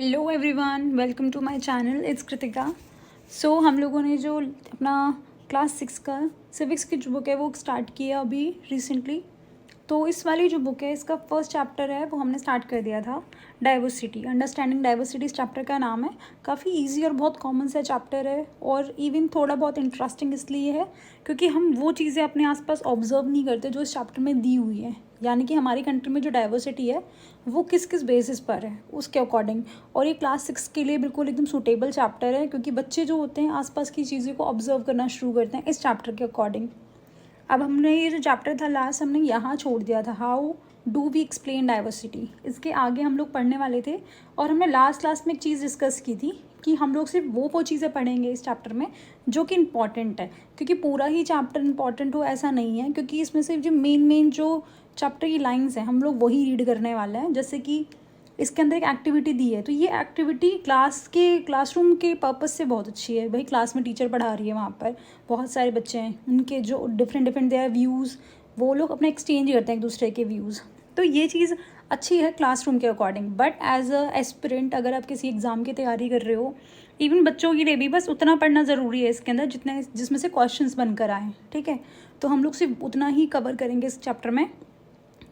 Hello everyone, welcome to my channel. It's Kritika. So हम लोगों ने जो अपना क्लास 6 का सिविक्स की जो बुक है वो स्टार्ट किया अभी रिसेंटली। तो इस वाली जो बुक है इसका फर्स्ट चैप्टर है वो हमने स्टार्ट कर दिया था, डाइवर्सिटी। अंडरस्टैंडिंग डाइवर्सिटी इस चैप्टर का नाम है। काफ़ी इजी और बहुत कॉमन सा चैप्टर है और इवन थोड़ा बहुत इंटरेस्टिंग इसलिए है क्योंकि हम वो चीज़ें अपने आसपास ऑब्जर्व नहीं करते जो इस चैप्टर में दी हुई है। यानी कि हमारी कंट्री में जो डाइवर्सिटी है वो किस किस बेसिस पर है उसके अकॉर्डिंग। और ये क्लास 6 के लिए बिल्कुल एकदम सूटेबल चैप्टर है क्योंकि बच्चे जो होते हैं आसपास की चीज़ों को ऑब्जर्व करना शुरू करते हैं इस चैप्टर के अकॉर्डिंग। अब हमने ये जो चैप्टर था लास्ट हमने यहाँ छोड़ दिया था, how do we explain diversity. इसके आगे हम लोग पढ़ने वाले थे और हमने लास्ट क्लास में एक चीज़ डिस्कस की थी कि हम लोग सिर्फ वो चीज़ें पढ़ेंगे इस चैप्टर में जो कि इम्पॉर्टेंट है, क्योंकि पूरा ही चैप्टर इम्पॉर्टेंट हो ऐसा नहीं है, क्योंकि इसमें सिर्फ जो मेन जो चैप्टर की लाइन्स हैं हम लोग वही रीड करने वाले हैं। जैसे कि इसके अंदर एक एक्टिविटी दी है, तो ये एक्टिविटी क्लासरूम के पर्पस से बहुत अच्छी है। भाई क्लास में टीचर पढ़ा रही है, वहाँ पर बहुत सारे बच्चे हैं, उनके जो डिफरेंट देयर व्यूज़ वो लोग अपना एक्सचेंज करते हैं एक दूसरे के व्यूज़। तो ये चीज़ अच्छी है क्लासरूम के according. But as a aspirant अगर आप किसी एग्ज़ाम की तैयारी कर रहे हो, इवन बच्चों के लिए भी बस उतना पढ़ना ज़रूरी है इसके अंदर जिसमें से क्वेश्चंस बनकर आएँ। ठीक है, तो हम लोग सिर्फ उतना ही कवर करेंगे इस चैप्टर में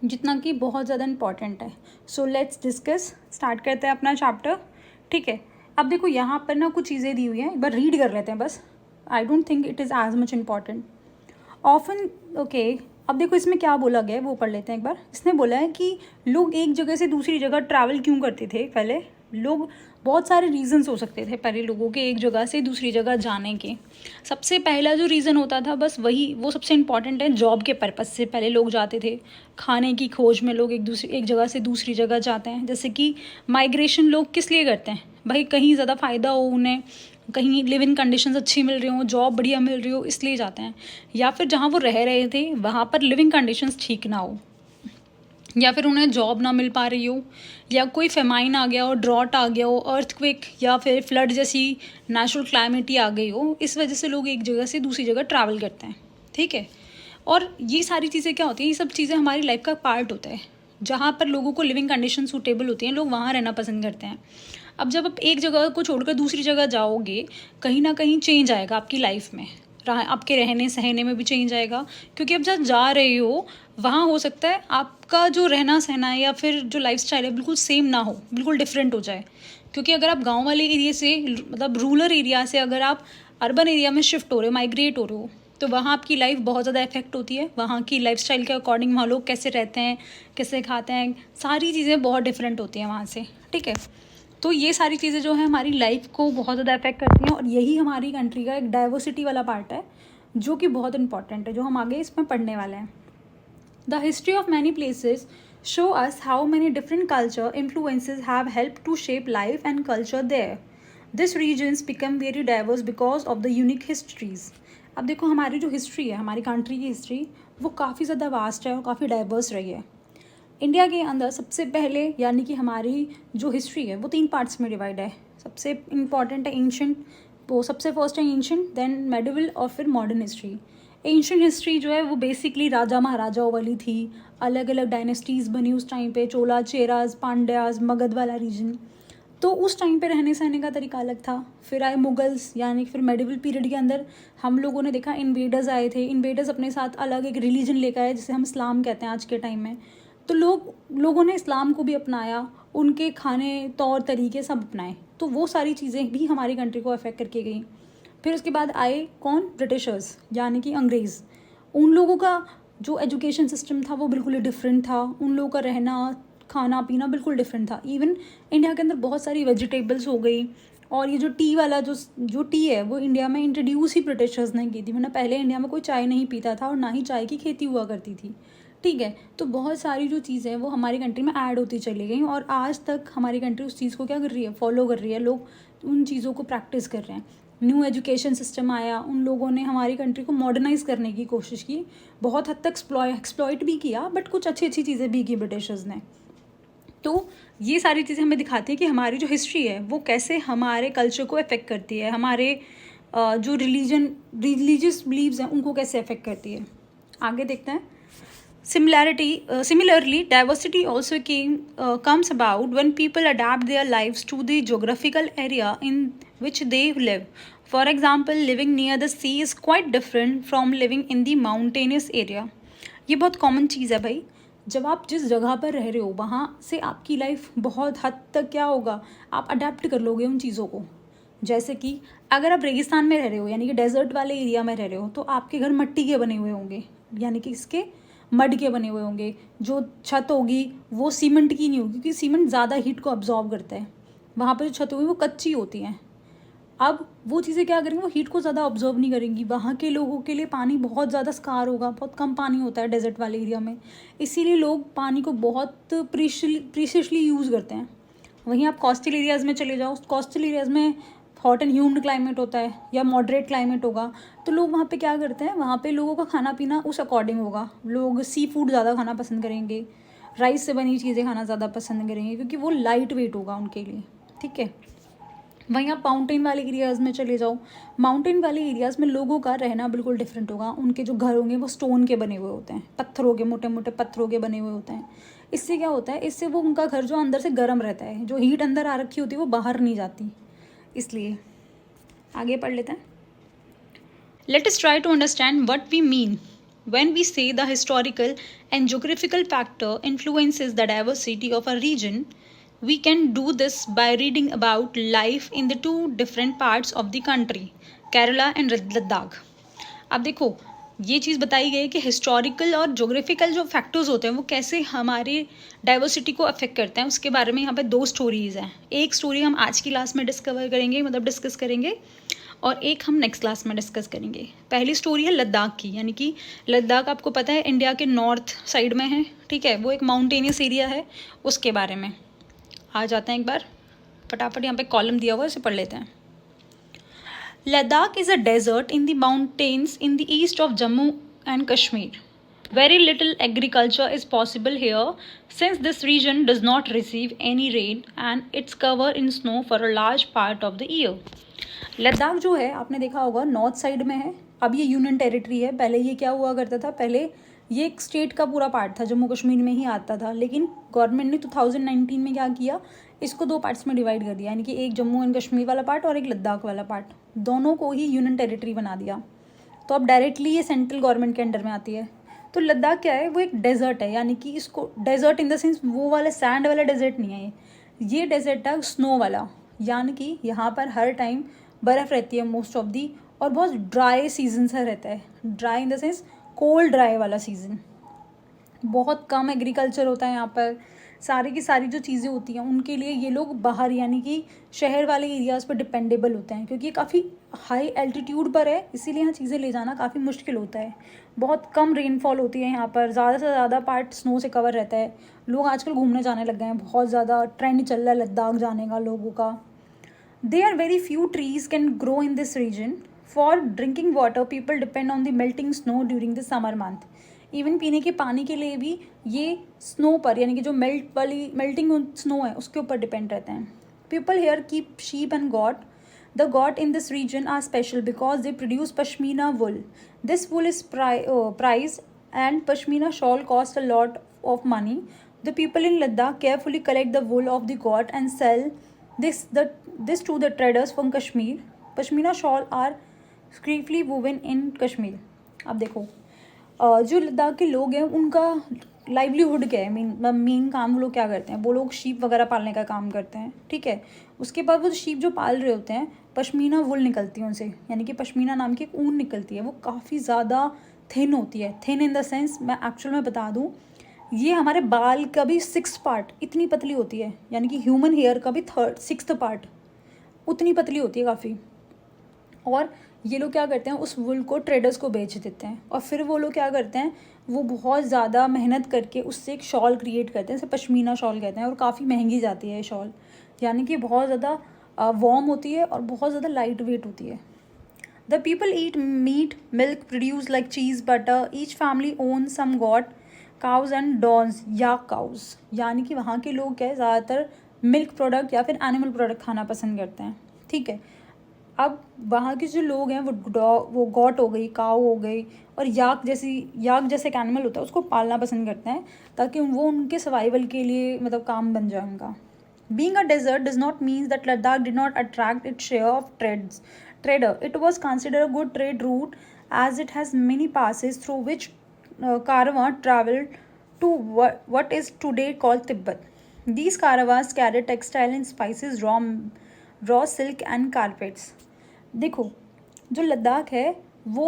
जितना कि बहुत ज़्यादा इंपॉर्टेंट है। सो लेट्स डिस्कस, स्टार्ट करते हैं अपना चैप्टर। ठीक है, अब देखो यहाँ पर ना कुछ चीज़ें दी हुई हैं, एक बार रीड कर लेते हैं बस। I don't think it is as much important often. Okay, अब देखो इसमें क्या बोला गया है वो पढ़ लेते हैं एक बार। इसने बोला है कि लोग एक जगह से दूसरी जगह ट्रैवल क्यों करते थे। पहले लोग, बहुत सारे रीजंस हो सकते थे पहले लोगों के एक जगह से दूसरी जगह जाने के। सबसे पहला जो रीज़न होता था बस वो सबसे इम्पॉर्टेंट है, जॉब के पर्पज़ से पहले लोग जाते थे। खाने की खोज में लोग एक जगह से दूसरी जगह जाते हैं। जैसे कि माइग्रेशन लोग किस लिए करते हैं, भाई कहीं ज़्यादा फ़ायदा हो उन्हें, कहीं लिव इन कंडीशंस अच्छी मिल रही हो, जॉब बढ़िया मिल रही हो, इसलिए जाते हैं। या फिर जहाँ वो रह रहे थे वहाँ पर लिविंग कंडीशंस ठीक ना हो, या फिर उन्हें जॉब ना मिल पा रही हो, या कोई फेमाइन आ गया हो, ड्रॉट आ गया हो, अर्थक्वेक या फिर फ्लड जैसी नेचुरल क्लाइमेटी आ गई हो, इस वजह से लोग एक जगह से दूसरी जगह ट्रैवल करते हैं। ठीक है, और ये सारी चीज़ें क्या होती हैं, ये सब चीज़ें हमारी लाइफ का पार्ट होता है। जहाँ पर लोगों को लिविंग कंडीशन सूटेबल होती हैं लोग वहाँ रहना पसंद करते हैं। अब जब आप एक जगह को छोड़कर दूसरी जगह जाओगे, कहीं ना कहीं चेंज आएगा आपकी लाइफ में, आपके रहने सहने में भी चेंज आएगा। क्योंकि अब जब जा रहे हो वहाँ हो सकता है आपका जो रहना सहना है या फिर जो लाइफस्टाइल है बिल्कुल सेम ना हो, बिल्कुल डिफरेंट हो जाए। क्योंकि अगर आप गांव वाले एरिया से, मतलब रूरल एरिया से अगर आप अर्बन एरिया में शिफ्ट हो रहे हो, माइग्रेट हो रहे हो, तो वहाँ आपकी लाइफ बहुत ज़्यादा इफेक्ट होती है। वहाँ की लाइफस्टाइल के अकॉर्डिंग वहाँ लोग कैसे रहते हैं, कैसे खाते हैं, सारी चीज़ें बहुत डिफरेंट होती हैं वहाँ से। ठीक है, तो ये सारी चीज़ें जो है हमारी लाइफ को बहुत ज़्यादा अफेक्ट करती हैं और यही हमारी कंट्री का एक डाइवर्सिटी वाला पार्ट है जो कि बहुत इंपॉर्टेंट है, जो हम आगे इसमें पढ़ने वाले हैं। The history of many places show us how many different culture influences have helped to shape life and culture there. These regions become very diverse because of the unique histories. अब देखो हमारी जो हिस्ट्री है, हमारी country की history, वो काफ़ी ज़्यादा वास्ट है और काफ़ी डाइवर्स रही है। इंडिया के अंदर सबसे पहले यानी कि हमारी जो हिस्ट्री है वो 3 पार्ट्स में डिवाइड है। सबसे इम्पॉर्टेंट है एंशंट, वो सबसे फर्स्ट है एंशंट, देन मेडिवल और फिर मॉडर्न हिस्ट्री। एंशंट हिस्ट्री जो है वो बेसिकली राजा महाराजाओं वाली थी, अलग अलग डायनेस्टीज़ बनी उस टाइम पे, चोला, चेराज, पांड्याज, मगध वाला रीजन। तो उस टाइम पे रहने सहने का तरीका अलग था। फिर आए मुगल्स, यानी फिर मेडिवल पीरियड के अंदर हम लोगों ने देखा इन्वेडर्स आए थे। इन्वेडर्स अपने साथ अलग एक रिलीजन लेकर आए जिसे हम इस्लाम कहते हैं आज के टाइम में। तो लोगों ने इस्लाम को भी अपनाया, उनके खाने तौर तरीके सब अपनाए। तो वो सारी चीज़ें भी हमारी कंट्री को अफेक्ट करके गई। फिर उसके बाद आए कौन, ब्रिटिशर्स यानी कि अंग्रेज़। उन लोगों का जो एजुकेशन सिस्टम था वो बिल्कुल ही डिफरेंट था, उन लोगों का रहना खाना पीना बिल्कुल डिफरेंट था। इवन इंडिया के अंदर बहुत सारी वेजिटेबल्स हो गई। और ये जो टी वाला जो टी है वो इंडिया में इंट्रोड्यूस ही ब्रिटिशर्स ने की थी, वरना पहले इंडिया में कोई चाय नहीं पीता था और ना ही चाय की खेती हुआ करती थी। ठीक है, तो बहुत सारी जो चीज़ें हैं वो हमारी कंट्री में ऐड होती चली गई और आज तक हमारी कंट्री उस चीज़ को क्या कर रही है, फॉलो कर रही है। लोग उन चीज़ों को प्रैक्टिस कर रहे हैं। न्यू एजुकेशन सिस्टम आया, उन लोगों ने हमारी कंट्री को मॉडर्नाइज करने की कोशिश की, बहुत हद तक एक्सप्लॉइट भी किया, बट कुछ अच्छी अच्छी चीज़ें भी की ब्रिटिशर्स ने। तो ये सारी चीज़ें हमें दिखाती है कि हमारी जो हिस्ट्री है वो कैसे हमारे कल्चर को अफेक्ट करती है, हमारे जो रिलीजियस बिलीव्स हैं उनको कैसे अफेक्ट करती है। आगे देखते हैं। Similarly, diversity also comes about when people adapt their lives to the geographical area in which they live. For example, living near the sea is quite different from living in the mountainous area. ये बहुत common चीज़ है भाई. जब आप जिस जगह पर रह रहे हो वहाँ से आपकी लाइफ बहुत हद तक क्या होगा, आप अडेप्ट कर लोगे उन चीज़ों को. जैसे कि अगर आप रेगिस्तान में रह रहे हो यानी कि डेजर्ट वाले एरिया में रह रहे हो तो आपके घर मिट्टी के बने हुए होंगे, यानी कि इसके मड के बने हुए होंगे. जो छत होगी वो सीमेंट की नहीं होगी क्योंकि सीमेंट ज़्यादा हीट को अब्जॉर्ब करता है. वहाँ पर जो छत होगी वो कच्ची होती हैं. अब वो चीज़ें क्या करेंगी, वो हीट को ज़्यादा ऑब्जर्व नहीं करेंगी. वहाँ के लोगों के लिए पानी बहुत ज़्यादा स्कार होगा, बहुत कम पानी होता है डेजर्ट वाले एरिया में, इसीलिए लोग पानी को बहुत प्रीशियसली यूज़ करते हैं. वहीं आप कोस्टल एरियाज़ में चले जाओ, कोस्टल एरियाज़ में हॉट एंड ह्यूमिड क्लाइमेट होता है या मॉडरेट क्लाइमेट होगा, तो लोग वहाँ पे क्या करते हैं, वहाँ पे लोगों का खाना पीना उस अकॉर्डिंग होगा. लोग सी फूड ज़्यादा खाना पसंद करेंगे, राइस से बनी चीज़ें खाना ज़्यादा पसंद करेंगे क्योंकि वो लाइट वेट होगा उनके लिए. ठीक है. वहीं आप माउंटेन वाले एरियाज़ में चले जाओ, माउंटेन वाले एरियाज़ में लोगों का रहना बिल्कुल डिफरेंट होगा. उनके जो घर होंगे वो स्टोन के बने हुए होते हैं, पत्थरों के, मोटे मोटे पत्थरों के बने हुए होते हैं. इससे क्या होता है, इससे वो उनका घर जो अंदर से गर्म रहता है, जो हीट अंदर आ रखी होती है वो बाहर नहीं जाती. इसलिए आगे पढ़ लेते हैं. Let us try to understand what we mean when we say the historical and geographical factor influences the diversity of a region. We can do this by reading about life in the two different parts of the country, Kerala and Ladakh. अब देखो, ये चीज़ बताई गई है कि historical और geographical जो factors होते हैं वो कैसे हमारे डाइवर्सिटी को अफेक्ट करते हैं, उसके बारे में यहाँ पे दो स्टोरीज़ हैं. एक स्टोरी हम आज की क्लास में डिस्कवर करेंगे, मतलब डिस्कस करेंगे, और एक हम नेक्स्ट क्लास में डिस्कस करेंगे. पहली स्टोरी है लद्दाख की, यानी कि लद्दाख आपको पता है इंडिया के नॉर्थ साइड में है. ठीक है, वो एक माउंटेनियस एरिया है. उसके बारे में आ जाते हैं एक बार फटाफट. यहाँ पे कॉलम दिया हुआ है, इसे पढ़ लेते हैं. Ladakh is a desert in the mountains in the east of Jammu and Kashmir. Very little agriculture is possible here since this region does not receive any rain and it's covered in snow for a large part of the year. Ladakh जो है आपने देखा होगा north side में है. अब ये union territory है. पहले ये क्या हुआ करता था, पहले ये एक स्टेट का पूरा पार्ट था, जम्मू कश्मीर में ही आता था. लेकिन गवर्नमेंट ने 2019 में क्या किया, इसको दो पार्ट्स में डिवाइड कर दिया, यानी कि एक जम्मू एंड कश्मीर वाला पार्ट और एक लद्दाख वाला पार्ट, दोनों को ही यूनियन टेरिटरी बना दिया. तो अब डायरेक्टली ये सेंट्रल गवर्नमेंट के अंडर में आती है. तो लद्दाख क्या है, वो एक डेजर्ट है, यानी कि इसको डेजर्ट इन द सेंस वो वाला सैंड वाला डेजर्ट नहीं है. ये डेजर्ट है स्नो वाला, यानी कि यहाँ पर हर टाइम बर्फ़ रहती है मोस्ट ऑफ दी, और बहुत ड्राई सीजन सा रहता है. Dry in the sense cold dry वाला सीज़न. बहुत कम एग्रीकल्चर होता है यहाँ पर. सारी की सारी जो चीज़ें होती हैं उनके लिए ये लोग बाहर यानी कि शहर वाले एरियाज़ पर डिपेंडेबल होते हैं, क्योंकि ये काफ़ी हाई एल्टीट्यूड पर है, इसीलिए यहाँ चीज़ें ले जाना काफ़ी मुश्किल होता है. बहुत कम रेनफॉल होती है यहाँ पर, ज़्यादा से ज़्यादा पार्ट स्नो से कवर रहता है. लोग आजकल घूमने जाने लग गए हैं, बहुत ज़्यादा ट्रेंड चल रहा है लद्दाख जाने का लोगों का. There are very few trees can grow in this region. For drinking water, people depend on the melting snow during the summer month. Even पीने के पानी के लिए भी ये स्नो पर, यानी कि जो मेल्टिंग स्नो है उसके ऊपर डिपेंड रहते हैं. People here keep sheep and goat. The goat in this region are special because they produce pashmina wool. This wool is prized and pashmina shawl cost a lot of money. The people in Ladakh carefully collect the wool of the goat and sell this to the traders from Kashmir. Pashmina shawl are chiefly woven in Kashmir. अब देखो, जो लद्दाख के लोग हैं उनका livelihood क्या है, main काम वो लोग क्या करते हैं, वो लोग शीप वगैरह पालने का काम करते हैं. ठीक है. उसके बाद वो शीप जो पाल रहे होते हैं, पश्मीना वुल निकलती है उनसे, यानी कि पश्मीना नाम की एक ऊन निकलती है. वो काफ़ी ज़्यादा थिन होती है. थिन इन द सेंस, मैं एक्चुअल में बता दूँ, ये हमारे बाल का भी 6 पार्ट इतनी पतली होती है, यानी कि ह्यूमन हेयर का भी 6th पार्ट उतनी पतली होती है काफ़ी. और ये लोग क्या करते हैं, उस वुल को ट्रेडर्स को बेच देते हैं, और फिर वो लोग क्या करते हैं, वो बहुत ज़्यादा मेहनत करके उससे एक शॉल क्रिएट करते हैं, इसे पश्मीना शॉल कहते हैं, और काफ़ी महंगी जाती है ये शॉल, यानी कि बहुत ज़्यादा वार्म होती है और बहुत ज़्यादा लाइट वेट होती है. The people eat meat milk produce like cheese butter. Each family own some goat cows and dons या काउज, यानी कि वहाँ के लोग क्या है, ज़्यादातर मिल्क प्रोडक्ट या फिर एनिमल प्रोडक्ट खाना पसंद करते हैं. ठीक है. अब वहाँ के जो लोग हैं वो गॉट हो गई, काऊ हो गई और याक जैसे एक एनिमल होता है उसको पालना पसंद करते हैं ताकि वो उनके सर्वाइवल के लिए मतलब काम बन जाए उनका। Being a desert does not means that Ladakh did not attract its share of trader. It was considered a good trade route as it has many passes through which caravan traveled to what is today called Tibet. These caravans carried textile and spices, raw silk and carpets. देखो, जो लद्दाख है वो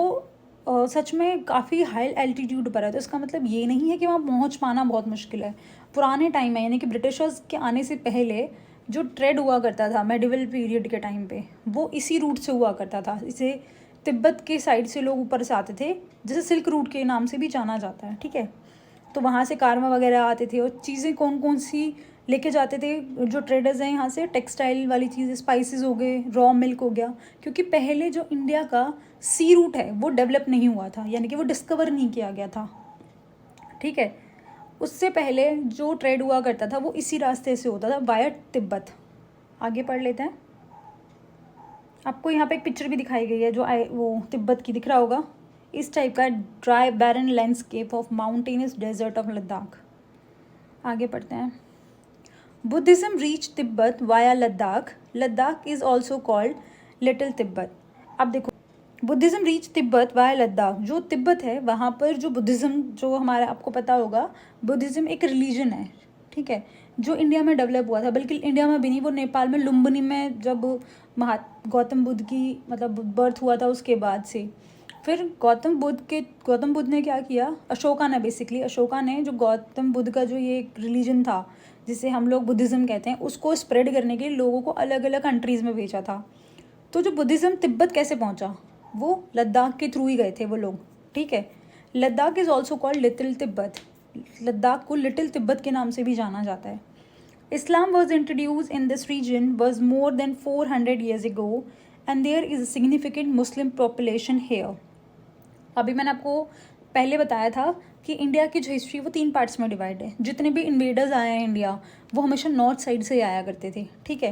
सच में काफ़ी high altitude पर है, तो इसका मतलब ये नहीं है कि वहाँ पहुँच पाना बहुत मुश्किल है। पुराने टाइम में यानी कि ब्रिटिशर्स के आने से पहले जो ट्रेड हुआ करता था मेडिवल पीरियड के टाइम पे, वो इसी रूट से हुआ करता था। इसे तिब्बत के साइड से लोग ऊपर से आते थे, जैसे सिल्क रूट के नाम से भी जाना जाता है, ठीक है। तो वहाँ से कारवा वगैरह आते थे और चीज़ें कौन कौन सी लेके जाते थे जो ट्रेडर्स हैं यहाँ से, टेक्सटाइल वाली चीज़ें, स्पाइसेस हो गए, रॉ मिल्क हो गया, क्योंकि पहले जो इंडिया का सी रूट है वो डेवलप नहीं हुआ था, यानी कि वो डिस्कवर नहीं किया गया था, ठीक है। उससे पहले जो ट्रेड हुआ करता था वो इसी रास्ते से होता था वाया तिब्बत। आगे पढ़ लेते हैं। आपको यहाँ पे एक पिक्चर भी दिखाई गई है जो वो तिब्बत की दिख रहा होगा, इस टाइप का dry barren landscape of mountainous desert of Ladakh. आगे पढ़ते हैं। Buddhism reach Tibet via Ladakh. Ladakh is also called little Tibet. अब देखो, Buddhism reach Tibet via Ladakh. जो तिब्बत है वहाँ पर जो बुद्धिज़्म, जो हमारा आपको पता होगा बुद्धिज़्म एक रिलीजन है, ठीक है, जो इंडिया में डेवलप हुआ था, बल्कि इंडिया में भी नहीं, वो नेपाल में लुम्बिनी में जब गौतम बुद्ध की मतलब बर्थ हुआ था उसके बाद से फिर गौतम बुद्ध ने क्या किया, अशोका ने जो गौतम बुद्ध का जो ये रिलीजन था जिसे हम लोग बुद्धिज़्म कहते हैं, उसको स्प्रेड करने के लिए लोगों को अलग अलग कंट्रीज़ में भेजा था। तो जो बुद्धिज़्म तिब्बत कैसे पहुंचा, वो लद्दाख के थ्रू ही गए थे वो लोग, ठीक है। Ladakh is also called little Tibet. Ladakh को लिटिल तिब्बत के नाम से भी जाना जाता है। Islam was introduce in this region was more than 400 years ago and there is a significant Muslim population here. अभी मैंने आपको पहले बताया था कि इंडिया की जो हिस्ट्री वो 3 पार्ट्स में डिवाइड है। जितने भी इन्वेडर्स आए हैं इंडिया वो हमेशा नॉर्थ साइड से आया करते थे, ठीक है।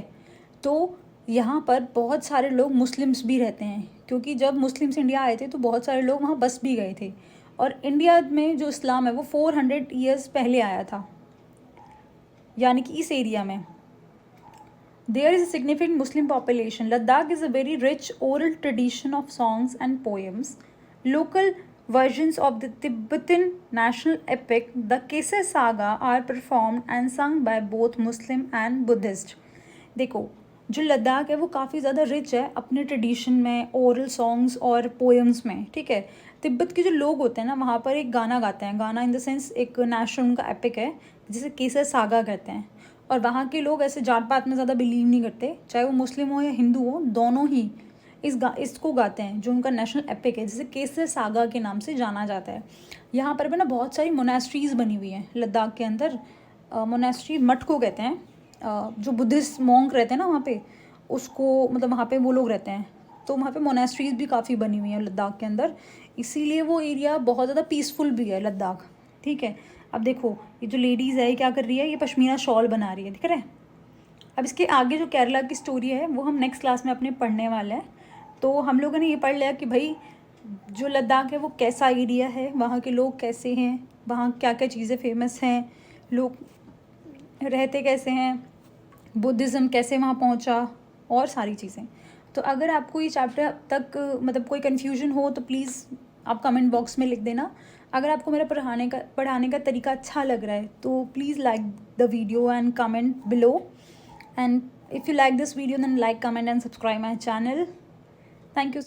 तो यहाँ पर बहुत सारे लोग मुस्लिम्स भी रहते हैं, क्योंकि जब मुस्लिम्स इंडिया आए थे तो बहुत सारे लोग वहाँ बस भी गए थे। और इंडिया में जो इस्लाम है वो 400 years पहले आया था, यानी कि इस एरिया में। There is a significant Muslim population. Ladakh is a very rich oral tradition of songs and poems. Local versions of the Tibetan national epic, the Kesar Saga, are performed and sung by both Muslim and Buddhist. देखो, जो लद्दाख है वो काफ़ी ज़्यादा rich है अपने tradition में, oral songs और पोएम्स में, ठीक है। तिब्बत के जो लोग होते हैं ना वहाँ पर एक गाना गाते हैं, गाना इन द सेंस एक नेशनल उनका एपिक है जिसे केसर सागा कहते हैं। और वहाँ के लोग ऐसे जात पात में ज़्यादा बिलीव नहीं करते, चाहे वो मुस्लिम हो या हिंदू हो, दोनों ही इसको गाते हैं, जो उनका नेशनल एपिक है जिसे केसर सागा के नाम से जाना जाता है। यहाँ पर भी ना बहुत सारी मोनेस्ट्रीज़ बनी हुई हैं लद्दाख के अंदर। मोनेस्ट्री मठ को कहते हैं, जो बुद्धिस्ट मॉन्क रहते हैं ना वहाँ पे, उसको मतलब वहाँ पे वो लोग रहते हैं। तो वहाँ पे मोनेस्ट्रीज़ भी काफ़ी बनी हुई हैं लद्दाख के अंदर, इसीलिए वो एरिया बहुत ज़्यादा पीसफुल भी है लद्दाख, ठीक है। अब देखो, ये जो लेडीज़ है ये क्या कर रही है, ये पश्मीना शॉल बना रही है, दिख रहा है। अब इसके आगे जो केरला की स्टोरी है वो हम नेक्स्ट क्लास में अपने पढ़ने वाले हैं। तो हम लोगों ने ये पढ़ लिया कि भाई जो लद्दाख है वो कैसा एरिया है, वहाँ के लोग कैसे हैं, वहाँ क्या क्या चीज़ें फेमस हैं, लोग रहते कैसे हैं, बुद्धिज़्म कैसे वहाँ पहुँचा, और सारी चीज़ें। तो अगर आपको ये चैप्टर तक मतलब कोई कन्फ्यूजन हो तो प्लीज़ आप कमेंट बॉक्स में लिख देना। अगर आपको मेरा पढ़ाने का तरीका अच्छा लग रहा है तो please like the video and comment below. And if you like this video, then like, comment and subscribe my channel. Thank you.